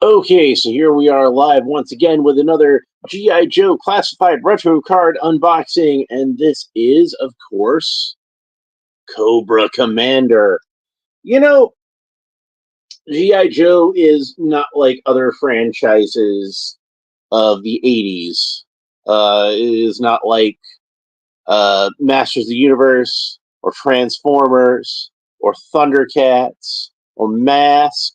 Okay, so here we are live once again with another G.I. Joe classified retro card unboxing, and this is, of course, Cobra Commander. You know, G.I. Joe is not like other franchises of the 80s. It is not like Masters of the Universe, or Transformers, or Thundercats, or Mask,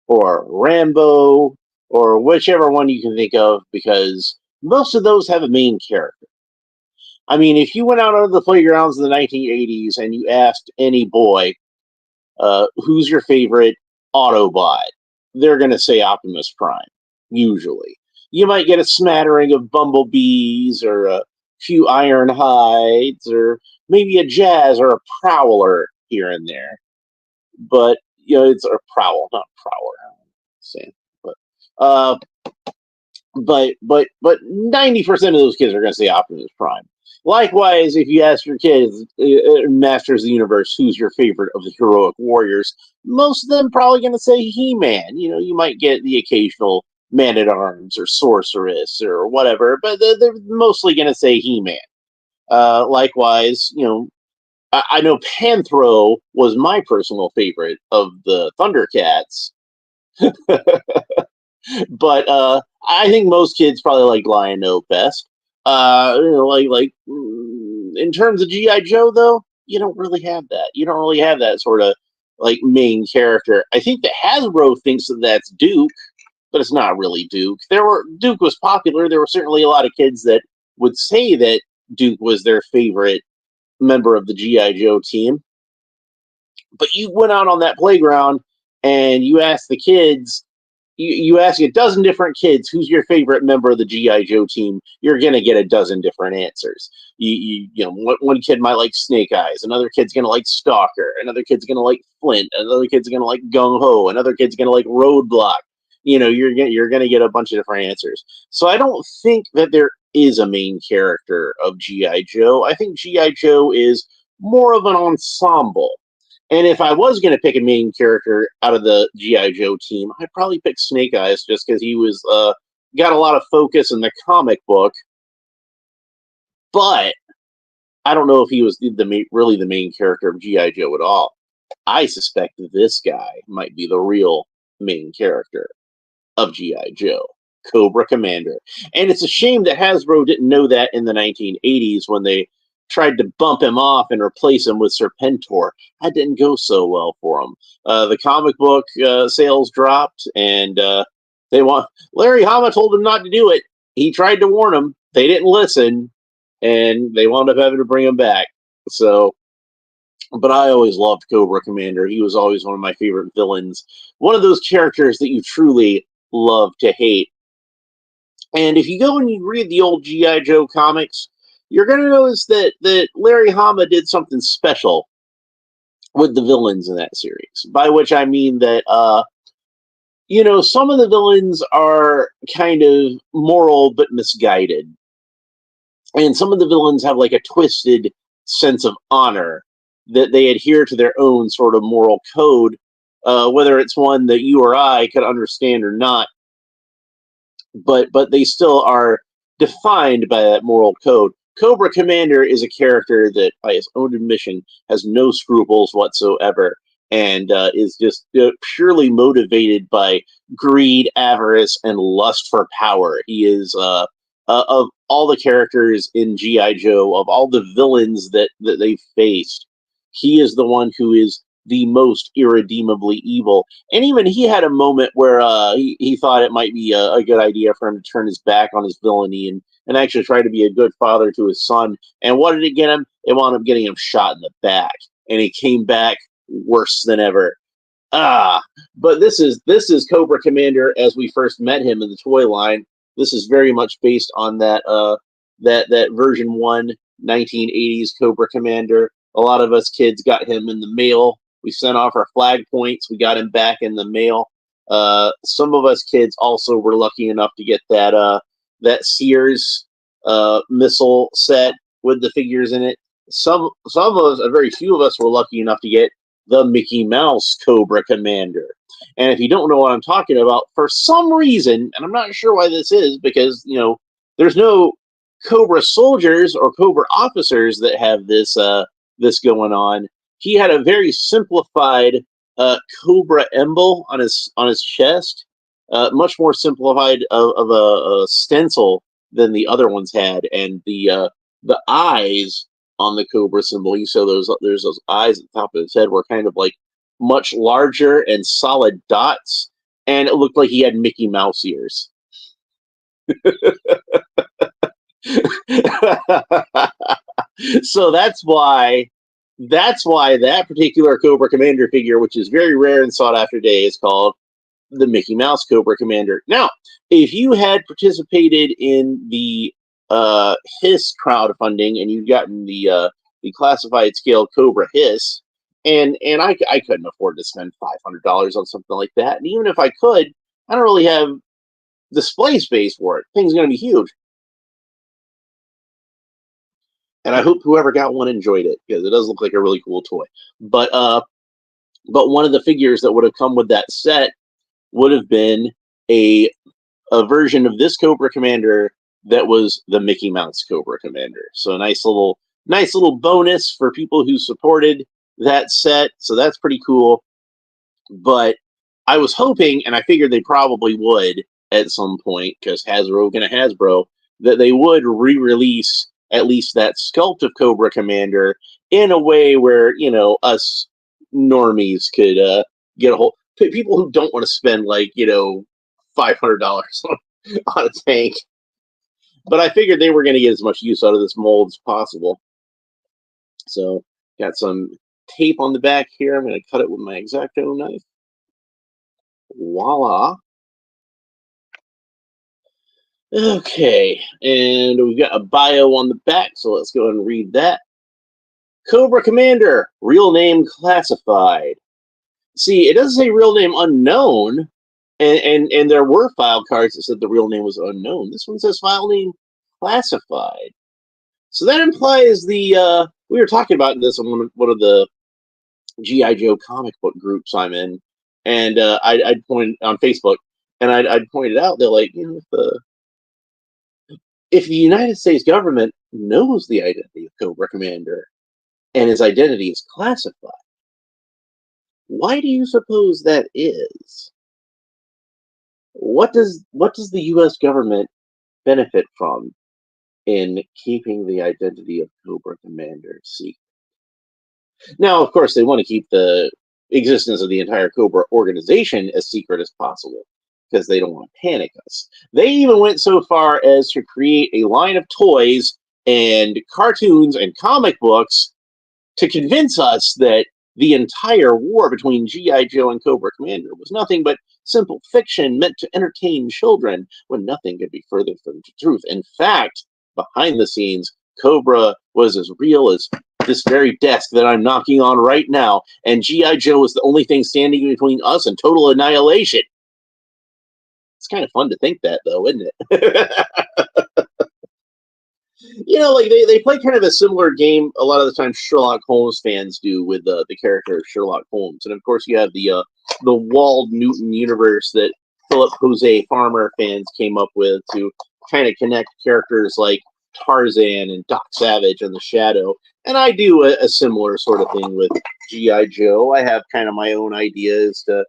or Rambo, or whichever one you can think of, because most of those have a main character. I mean, if you went out onto the playgrounds in the 1980s and you asked any boy, who's your favorite Autobot, they're going to say Optimus Prime, usually. You might get a smattering of Bumblebees or a few Ironhides or maybe a Jazz or a Prowler here and there. But, it's a Prowl, not Prowler. Saying, but uh, but 90% of those kids are going to say Optimus Prime. Likewise, if you ask your kids, Masters of the Universe, who's your favorite of the heroic warriors, most of them probably going to say He-Man. You might get the occasional Man at Arms or Sorceress or whatever, but they're mostly going to say He-Man. Likewise, I know Panthro was my personal favorite of the Thundercats, but I think most kids probably like Lion-O best. In terms of GI Joe, though, you don't really have that. You don't really have that sort of like main character. I think that Hasbro thinks that that's Duke, but it's not really Duke. Duke was popular. There were certainly a lot of kids that would say that Duke was their favorite member of the GI Joe team. But you went out on that playground and you asked the kids, you ask a dozen different kids who's your favorite member of the GI Joe team, you're gonna get a dozen different answers. One kid might like Snake Eyes, another kid's gonna like Stalker, another kid's gonna like Flint, another kid's gonna like Gung Ho, another kid's gonna like Roadblock. You're gonna get a bunch of different answers. So I don't think that there is a main character of GI Joe. I think GI Joe is more of an ensemble. And if I was going to pick a main character out of the GI Joe team, I'd probably pick Snake Eyes just because he was got a lot of focus in the comic book. But I don't know if he was really the main character of GI Joe at all. I suspect this guy might be the real main character of GI Joe, Cobra Commander. And it's a shame that Hasbro didn't know that in the 1980s when they tried to bump him off and replace him with Serpentor. That didn't go so well for him. The comic book sales dropped, and Larry Hama told him not to do it. He tried to warn them. They didn't listen, and they wound up having to bring him back. So, but I always loved Cobra Commander. He was always one of my favorite villains. One of those characters that you truly love to hate. And if you go and you read the old G.I. Joe comics, you're going to notice that Larry Hama did something special with the villains in that series. By which I mean that, some of the villains are kind of moral but misguided. And some of the villains have like a twisted sense of honor, that they adhere to their own sort of moral code, whether it's one that you or I could understand or not. But they still are defined by that moral code. Cobra Commander is a character that, by his own admission, has no scruples whatsoever, and is just purely motivated by greed, avarice, and lust for power. He is, of all the characters in G.I. Joe, of all the villains that they've faced, he is the one who is the most irredeemably evil. And even he had a moment where he thought it might be a good idea for him to turn his back on his villainy and actually try to be a good father to his son. And what did it get him? It wound up getting him shot in the back. And he came back worse than ever. But this is Cobra Commander as we first met him in the toy line. This is very much based on that version 1 1980s Cobra Commander. A lot of us kids got him in the mail. We sent off our flag points. We got him back in the mail. Some of us kids also were lucky enough to get that Sears missile set with the figures in it. Some of us, a very few of us, were lucky enough to get the Mickey Mouse Cobra Commander. And if you don't know what I'm talking about, for some reason, and I'm not sure why this is, because there's no Cobra soldiers or Cobra officers that have this going on. He had a very simplified Cobra emblem on his chest, much more simplified of a stencil than the other ones had, and the eyes on the Cobra symbol. You saw there's those eyes at the top of his head were kind of like much larger and solid dots, and it looked like he had Mickey Mouse ears. So that's why that particular Cobra Commander figure, which is very rare and sought after today, is called the Mickey Mouse Cobra Commander. Now, if you had participated in the Hiss crowdfunding and you'd gotten the classified scale Cobra Hiss, and I couldn't afford to spend $500 on something like that, and even if I could, I don't really have display space for it. Thing's going to be huge. And I hope whoever got one enjoyed it, because it does look like a really cool toy. But one of the figures that would have come with that set would have been a version of this Cobra Commander that was the Mickey Mouse Cobra Commander. So a nice little bonus for people who supported that set. So that's pretty cool. But I was hoping, and I figured they probably would at some point, because Hasbro gonna Hasbro, that they would re-release at least that sculpt of Cobra Commander in a way where us normies could get a whole people who don't want to spend like $500 on a tank. But I figured they were going to get as much use out of this mold as possible. So got some tape on the back here. I'm going to cut it with my X-Acto knife. Voila. Okay, and we've got a bio on the back, so let's go ahead and read that. Cobra Commander, real name classified. See, it doesn't say real name unknown, and there were file cards that said the real name was unknown. This one says file name classified. So that implies we were talking about this on one of the G.I. Joe comic book groups I'm in, and I'd point on Facebook, and I'd pointed out, they're like, if the United States government knows the identity of Cobra Commander and his identity is classified, why do you suppose that is? What does the U.S. government benefit from in keeping the identity of Cobra Commander secret? Now, of course, they want to keep the existence of the entire Cobra organization as secret as possible, because they don't want to panic us. They even went so far as to create a line of toys and cartoons and comic books to convince us that the entire war between G.I. Joe and Cobra Commander was nothing but simple fiction meant to entertain children, when nothing could be further from the truth. In fact, behind the scenes, Cobra was as real as this very desk that I'm knocking on right now, and G.I. Joe was the only thing standing between us and total annihilation. It's kind of fun to think that, though, isn't it? Like they play kind of a similar game a lot of the time Sherlock Holmes fans do with the character Sherlock Holmes. And of course you have the Wald Newton universe that Philip Jose Farmer fans came up with to kind of connect characters like Tarzan and Doc Savage and the Shadow. And I do a similar sort of thing with G.I. Joe. I have kind of my own ideas to,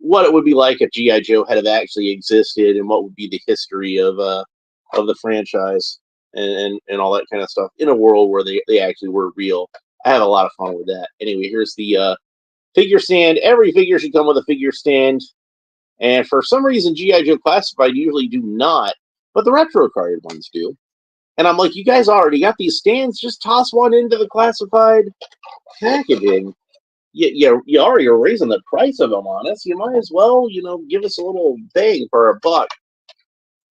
what it would be like if G.I. Joe had have actually existed, and what would be the history of the franchise and all that kind of stuff in a world where they actually were real. I have a lot of fun with that. Anyway, here's the figure stand. Every figure should come with a figure stand. And for some reason, G.I. Joe Classified usually do not, but the retro carded ones do. And I'm like, you guys already got these stands. Just toss one into the classified packaging. You already are raising the price of them on us. You might as well, give us a little bang for $1.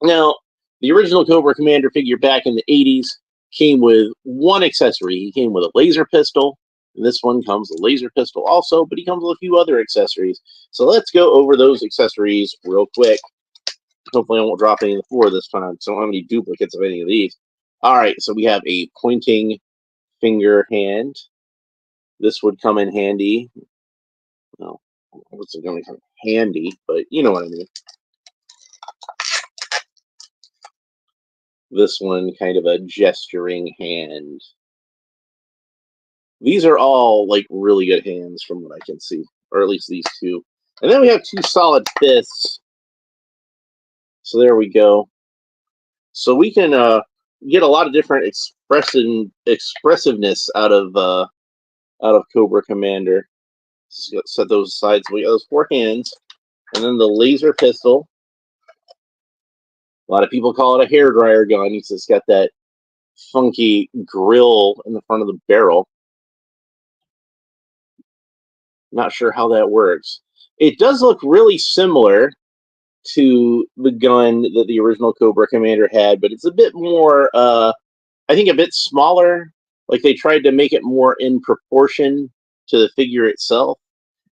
Now, the original Cobra Commander figure back in the 80s came with one accessory. He came with a laser pistol, and this one comes with a laser pistol also, but he comes with a few other accessories. So let's go over those accessories real quick. Hopefully I won't drop any on the floor this time, so I don't have any duplicates of any of these. All right, so we have a pointing finger hand. This would come in handy. Well, It's going to be kind of handy, but you know what I mean. This one, kind of a gesturing hand. These are all like really good hands from what I can see, or at least these two. And then we have two solid fifths. So there we go. So we can get a lot of different expressiveness out of Cobra Commander. Set those aside. So we got those four hands, and then the laser pistol. A lot of people call it a hairdryer gun. It's just got that funky grill in the front of the barrel. Not sure how that works. It does look really similar to the gun that the original Cobra Commander had, but it's a bit more, I think a bit smaller. Like they tried to make it more in proportion to the figure itself.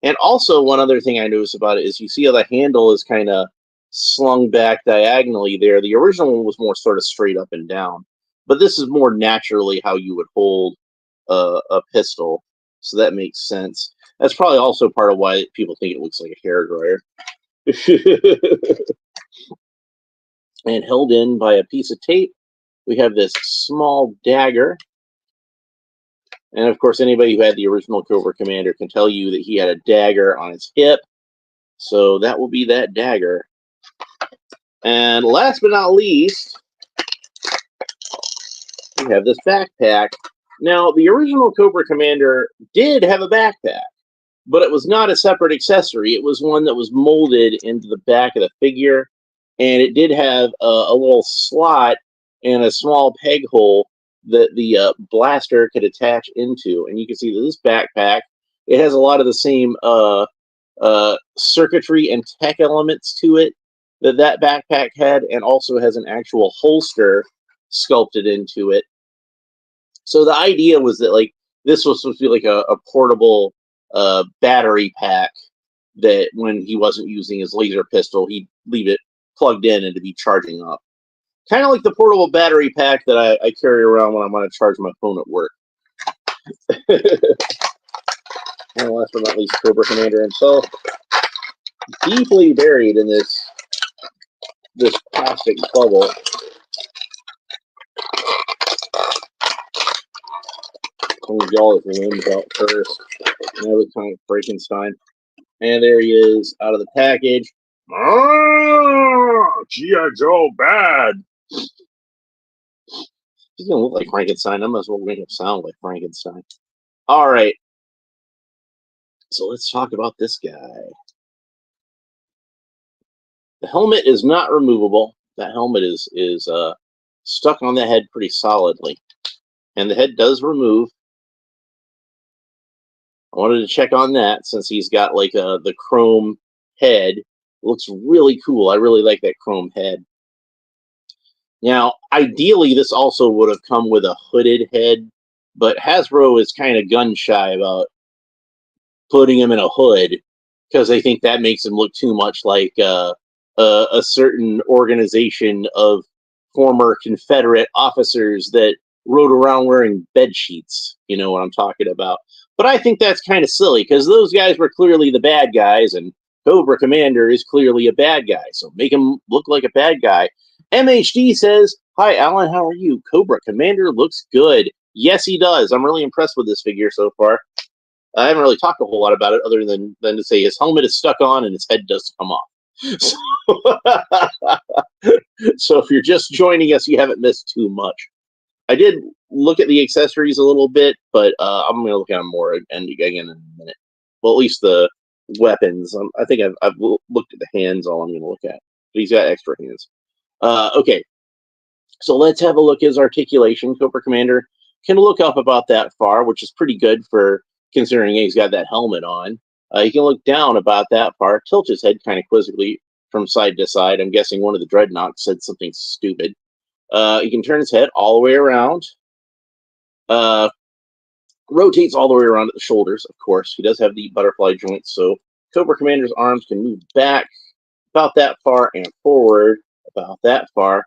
And also one other thing I noticed about it is you see how the handle is kind of slung back diagonally there. The original one was more sort of straight up and down. But this is more naturally how you would hold a pistol. So that makes sense. That's probably also part of why people think it looks like a hairdryer. And held in by a piece of tape, we have this small dagger. And of course, anybody who had the original Cobra Commander can tell you that he had a dagger on his hip. So that will be that dagger. And last but not least, we have this backpack. Now, the original Cobra Commander did have a backpack, but it was not a separate accessory. It was one that was molded into the back of the figure, and it did have a little slot and a small peg hole that the blaster could attach into. And you can see that this backpack, it has a lot of the same circuitry and tech elements to it that backpack had, and also has an actual holster sculpted into it. So the idea was that like this was supposed to be like a portable battery pack that when he wasn't using his laser pistol, he'd leave it plugged in and to be charging up. Kind of like the portable battery pack that I carry around when I want to charge my phone at work. And last but not least, Cobra Commander himself, deeply buried in this plastic bubble. Clean all his limbs out first. And that was kind of Frankenstein. And there he is out of the package. G.I. Joe bad. He's gonna look like Frankenstein. I might as well make him sound like Frankenstein. All right. So let's talk about this guy. The helmet is not removable. That helmet is stuck on the head pretty solidly, and the head does remove. I wanted to check on that since he's got like the chrome head. It looks really cool. I really like that chrome head. Now, ideally, this also would have come with a hooded head, but Hasbro is kind of gun shy about putting him in a hood because they think that makes him look too much like a certain organization of former Confederate officers that rode around wearing bed sheets. You know what I'm talking about. But I think that's kind of silly because those guys were clearly the bad guys, and Cobra Commander is clearly a bad guy. So make him look like a bad guy. MHD says, "Hi, Alan. How are you? Cobra Commander looks good." Yes, he does. I'm really impressed with this figure so far. I haven't really talked a whole lot about it other than to say his helmet is stuck on and his head does come off. So if you're just joining us, you haven't missed too much. I did look at the accessories a little bit, but I'm going to look at them more and again in a minute. Well, at least the weapons. I think I've looked at the hands. All I'm going to look at. But he's got extra hands. Okay, so let's have a look at his articulation. Cobra Commander can look up about that far, which is pretty good for considering he's got that helmet on. He can look down about that far, tilt his head kind of quizzically from side to side. I'm guessing one of the Dreadnoks said something stupid. He can turn his head all the way around. Rotates all the way around at the shoulders, of course. He does have the butterfly joints, so Cobra Commander's arms can move back about that far and forward about that far.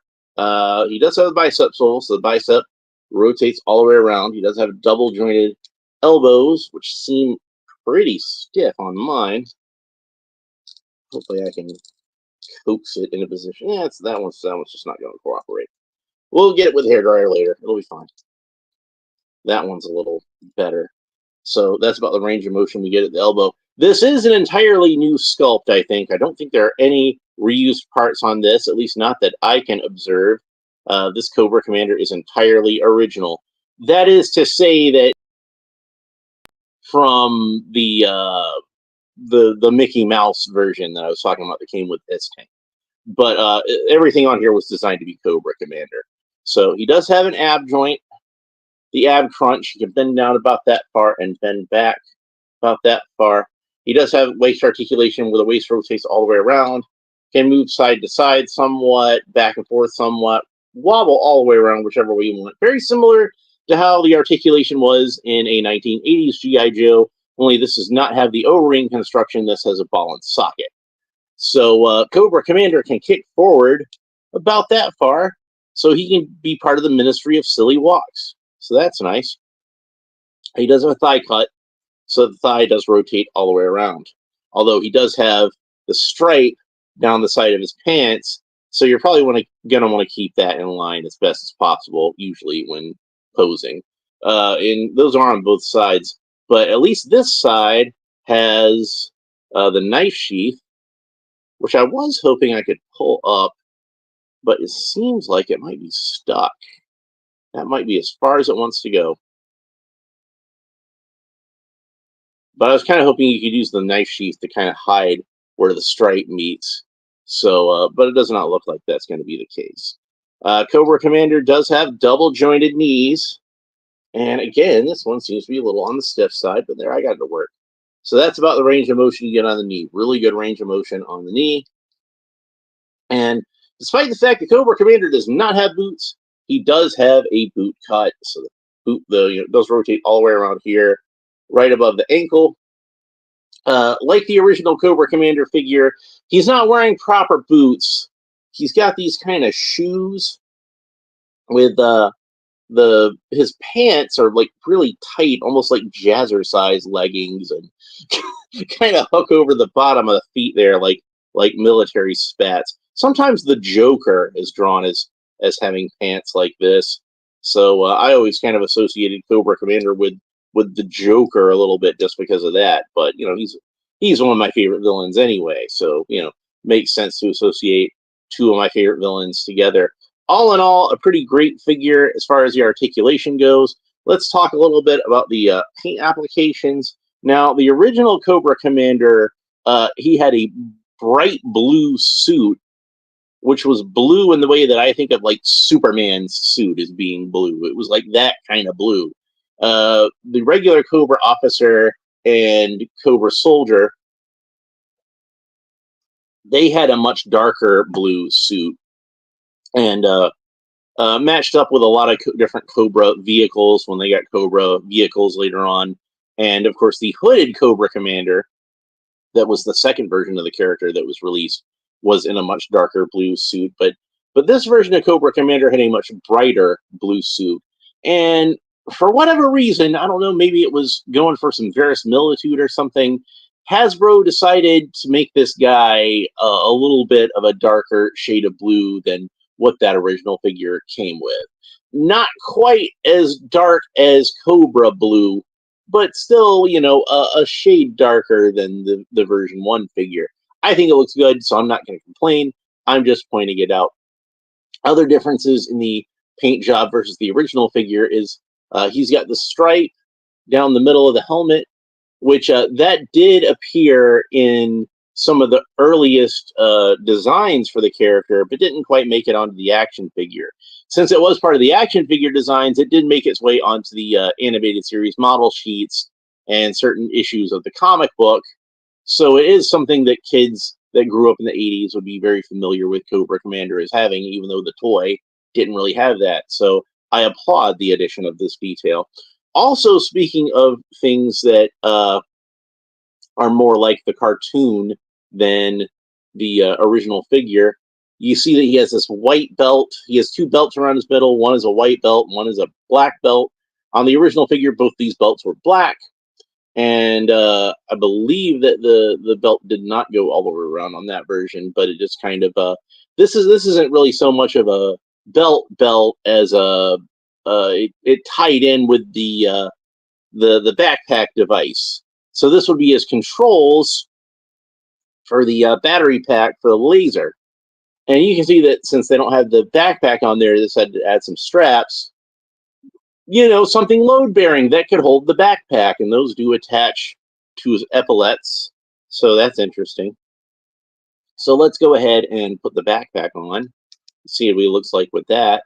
He does have a bicep sole, so the bicep rotates all the way around. He does have double jointed elbows, which seem pretty stiff on mine. Hopefully I can coax it in a position. Yeah, that one's just not going to cooperate. We'll get it with a hairdryer later. It'll be fine. That one's a little better. So that's about the range of motion we get at the elbow. This is an entirely new sculpt, I think. I don't think there are any reused parts on this, at least not that I can observe. This Cobra Commander is entirely original. That is to say that from the Mickey Mouse version that I was talking about that came with this tank. But everything on here was designed to be Cobra Commander. So he does have an ab joint, the ab crunch. You can bend down about that far and bend back about that far. He does have waist articulation where the waist rotates all the way around, can move side to side somewhat, back and forth somewhat, wobble all the way around whichever way you want. Very similar to how the articulation was in a 1980s G.I. Joe, only this does not have the O-ring construction. This has a ball and socket. So Cobra Commander can kick forward about that far, so he can be part of the Ministry of Silly Walks. So that's nice. He does have a thigh cut, so the thigh does rotate all the way around. Although he does have the stripe down the side of his pants, so you're probably going to want to keep that in line as best as possible, usually when posing. And those are on both sides, but at least this side has the knife sheath, which I was hoping I could pull up, but it seems like it might be stuck. That might be as far as it wants to go. But I was kind of hoping you could use the knife sheath to kind of hide where the stripe meets. So, but it does not look like that's going to be the case. Cobra Commander does have double jointed knees. And again, this one seems to be a little on the stiff side, but there, I got it to work. So that's about the range of motion you get on the knee. Really good range of motion on the knee. And despite the fact that Cobra Commander does not have boots, he does have a boot cut. So the boot does rotate all the way around here, right above the ankle. Like the original Cobra Commander figure, he's not wearing proper boots. He's got these kind of shoes with his pants are like really tight, almost like jazzercise leggings, and kind of hook over the bottom of the feet there, like military spats. Sometimes the Joker is drawn as having pants like this, so I always kind of associated Cobra Commander with the Joker a little bit just because of that. But he's one of my favorite villains anyway, so makes sense to associate two of my favorite villains together. All in all, a pretty great figure as far as the articulation goes. Let's talk a little bit about the paint applications. Now, the original Cobra Commander, he had a bright blue suit, which was blue in the way that I think of like Superman's suit as being blue. It was like that kind of blue. The regular Cobra officer and Cobra soldier, they had a much darker blue suit, and matched up with a lot of different Cobra vehicles when they got Cobra vehicles later on. And of course, the hooded Cobra Commander, that was the second version of the character that was released, was in a much darker blue suit. But this version of Cobra Commander had a much brighter blue suit. And for whatever reason, I don't know, maybe it was going for some verisimilitude or something, Hasbro decided to make this guy a little bit of a darker shade of blue than what that original figure came with. Not quite as dark as Cobra blue, but still, a shade darker than the version 1 figure. I think it looks good, so I'm not going to complain. I'm just pointing it out. Other differences in the paint job versus the original figure is he's got the stripe down the middle of the helmet, which that did appear in some of the earliest designs for the character, but didn't quite make it onto the action figure. Since it was part of the action figure designs, it did make its way onto the animated series model sheets and certain issues of the comic book. So it is something that kids that grew up in the 80s would be very familiar with Cobra Commander as having, even though the toy didn't really have that. So I applaud the addition of this detail. Also, speaking of things that are more like the cartoon than the original figure, you see that he has this white belt. He has two belts around his middle. One is a white belt, one is a black belt. On the original figure, both these belts were black. And I believe that the belt did not go all the way around on that version, but it just kind of this isn't really so much of a belt as a it tied in with the backpack device. So this would be as controls for the battery pack for the laser. And you can see that since they don't have the backpack on there, this had to add some straps. Something load bearing that could hold the backpack, and those do attach to his epaulets. So that's interesting. So let's go ahead and put the backpack on, see what he looks like with that.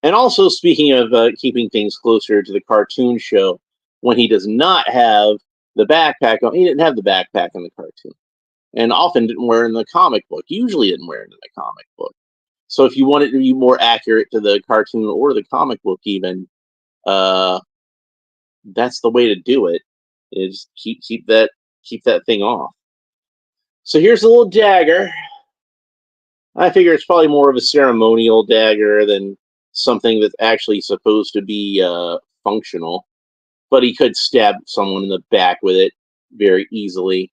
And also, speaking of keeping things closer to the cartoon show, when he does not have the backpack on, he didn't have the backpack in the cartoon, and often didn't wear it in the comic book. Usually didn't wear it in the comic book. So if you want it to be more accurate to the cartoon or the comic book, even uh, that's the way to do it. Is keep that thing off. So here's a little dagger. I figure it's probably more of a ceremonial dagger than something that's actually supposed to be functional. But he could stab someone in the back with it very easily.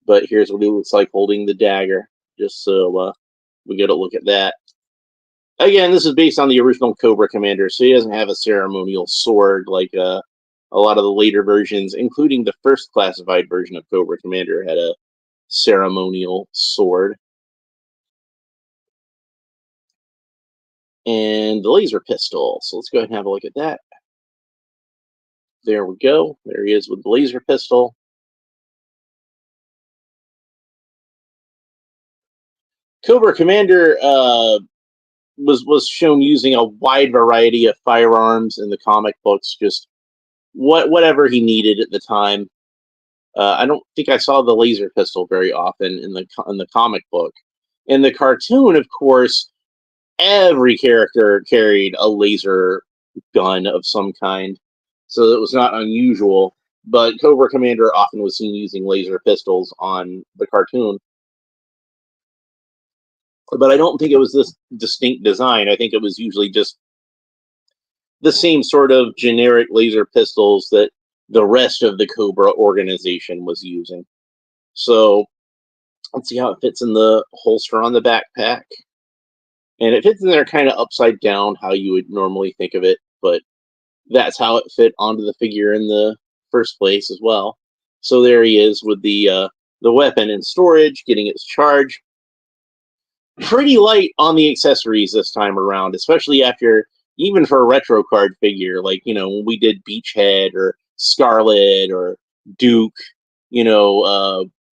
But here's what it looks like holding the dagger, just so we get a look at that. Again, this is based on the original Cobra Commander, so he doesn't have a ceremonial sword like a lot of the later versions, including the first classified version of Cobra Commander, had a ceremonial sword. And the laser pistol. So let's go ahead and have a look at that. There we go. There he is with the laser pistol. Cobra Commander was shown using a wide variety of firearms in the comic books, just whatever he needed at the time. I don't think I saw the laser pistol very often in the comic book. In the cartoon, of course, every character carried a laser gun of some kind, so it was not unusual. But Cobra Commander often was seen using laser pistols on the cartoon. But I don't think it was this distinct design. I think it was usually just the same sort of generic laser pistols that the rest of the Cobra organization was using. So let's see how it fits in the holster on the backpack. And it fits in there kind of upside down, how you would normally think of it, but that's how it fit onto the figure in the first place as well. So there he is with the weapon in storage, getting its charge. Pretty light on the accessories this time around, especially after, even for a retro card figure, like, when we did Beachhead or Scarlet or Duke,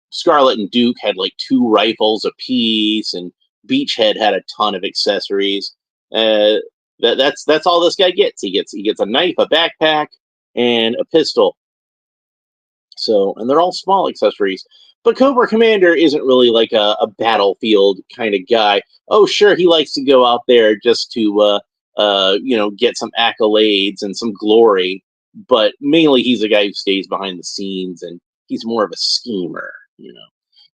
Scarlet and Duke had like 2 rifles apiece, and Beachhead had a ton of accessories. That's all this guy gets. He gets a knife, a backpack, and a pistol. So, and they're all small accessories. But Cobra Commander isn't really like a battlefield kind of guy. Oh, sure, he likes to go out there just to get some accolades and some glory. But mainly, he's a guy who stays behind the scenes, and he's more of a schemer.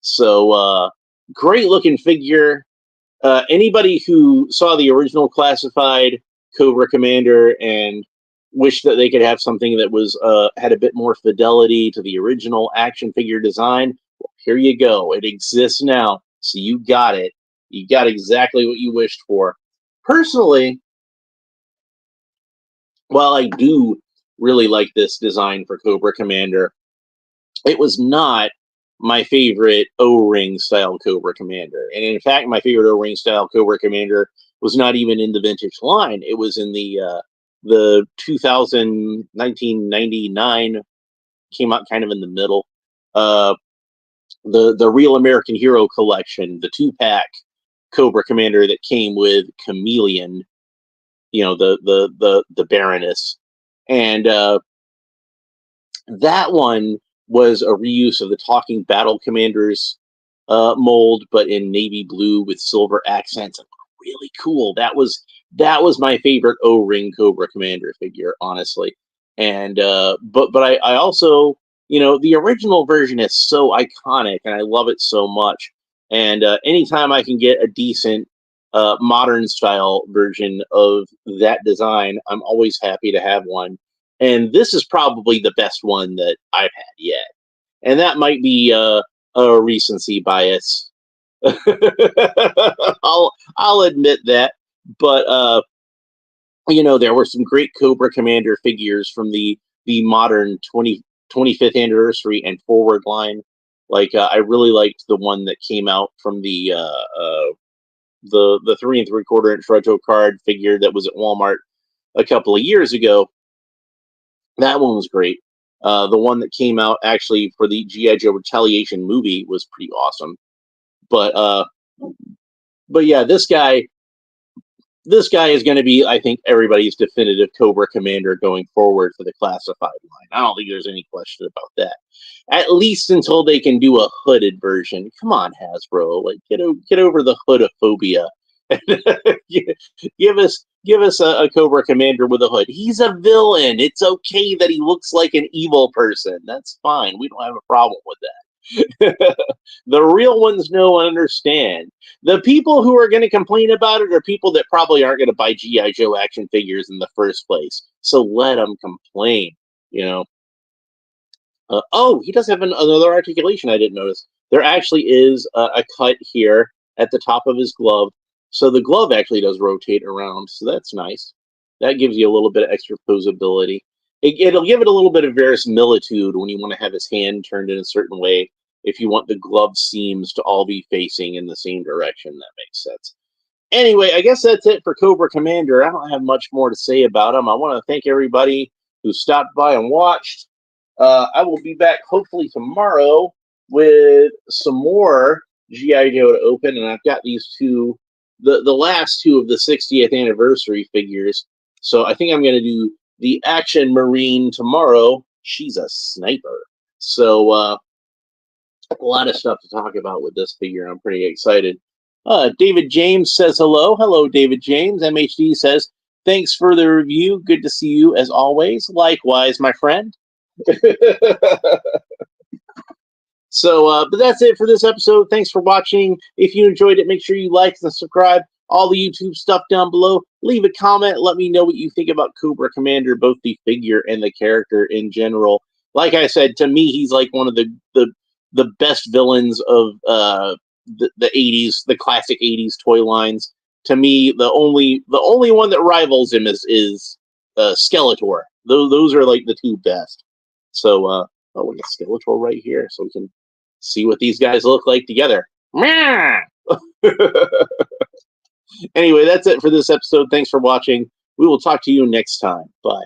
So, great looking figure. Anybody who saw the original classified Cobra Commander and wished that they could have something that was had a bit more fidelity to the original action figure design, well, here you go. It exists now, so you got it. You got exactly what you wished for. Personally, while I do really like this design for Cobra Commander, it was not my favorite O-ring style Cobra Commander. And in fact, my favorite O-ring style Cobra Commander was not even in the vintage line. It was in the 1999, came out kind of in the middle. The Real American Hero collection, the 2-pack Cobra Commander that came with Chameleon, the Baroness. And that one was a reuse of the Talking Battle Commanders mold, but in navy blue with silver accents. Really cool. That was my favorite O-ring Cobra Commander figure, honestly. And but I also, the original version is so iconic, and I love it so much. And anytime I can get a decent modern style version of that design, I'm always happy to have one. and this is probably the best one that I've had yet. And that might be a recency bias. I'll admit that, but there were some great Cobra Commander figures from the modern 25th anniversary and forward line. Like I really liked the one that came out from the 3 3/4 inch retro card figure that was at Walmart a couple of years ago. That one was great. The one that came out actually for the G.I. Joe Retaliation movie was pretty awesome. But yeah, this guy is going to be, I think, everybody's definitive Cobra Commander going forward for the classified line. I don't think there's any question about that. At least until they can do a hooded version. Come on, Hasbro, like get over the hoodophobia. give us a Cobra Commander with a hood. He's a villain. It's okay that he looks like an evil person. That's fine. We don't have a problem with that. The real ones know and understand. The people who are going to complain about it are people that probably aren't going to buy G.I. Joe action figures in the first place. So let them complain, Oh, he does have another articulation I didn't notice. There actually is a cut here at the top of his glove. So the glove actually does rotate around. So that's nice. That gives you a little bit of extra posability. It'll give it a little bit of verisimilitude when you want to have his hand turned in a certain way. If you want the glove seams to all be facing in the same direction, that makes sense. Anyway, I guess that's it for Cobra Commander. I don't have much more to say about him. I want to thank everybody who stopped by and watched. I will be back hopefully tomorrow with some more G.I. Joe to open, and I've got these two, the last two of the 60th anniversary figures. So I think I'm going to do the Action Marine tomorrow. She's a sniper. So a lot of stuff to talk about with this figure. I'm pretty excited. David James says hello. Hello, David James. MHD says, thanks for the review. Good to see you as always. Likewise, my friend. So, but that's it for this episode. Thanks for watching. If you enjoyed it, make sure you like and subscribe. All the YouTube stuff down below. Leave a comment. Let me know what you think about Cobra Commander, both the figure and the character in general. Like I said, to me, he's like one of the best villains of the 80s, the classic 80s toy lines. To me, the only one that rivals him is Skeletor. Those are like the two best. So, we got Skeletor right here, so we can see what these guys look like together. Anyway, that's it for this episode. Thanks for watching. We will talk to you next time. Bye.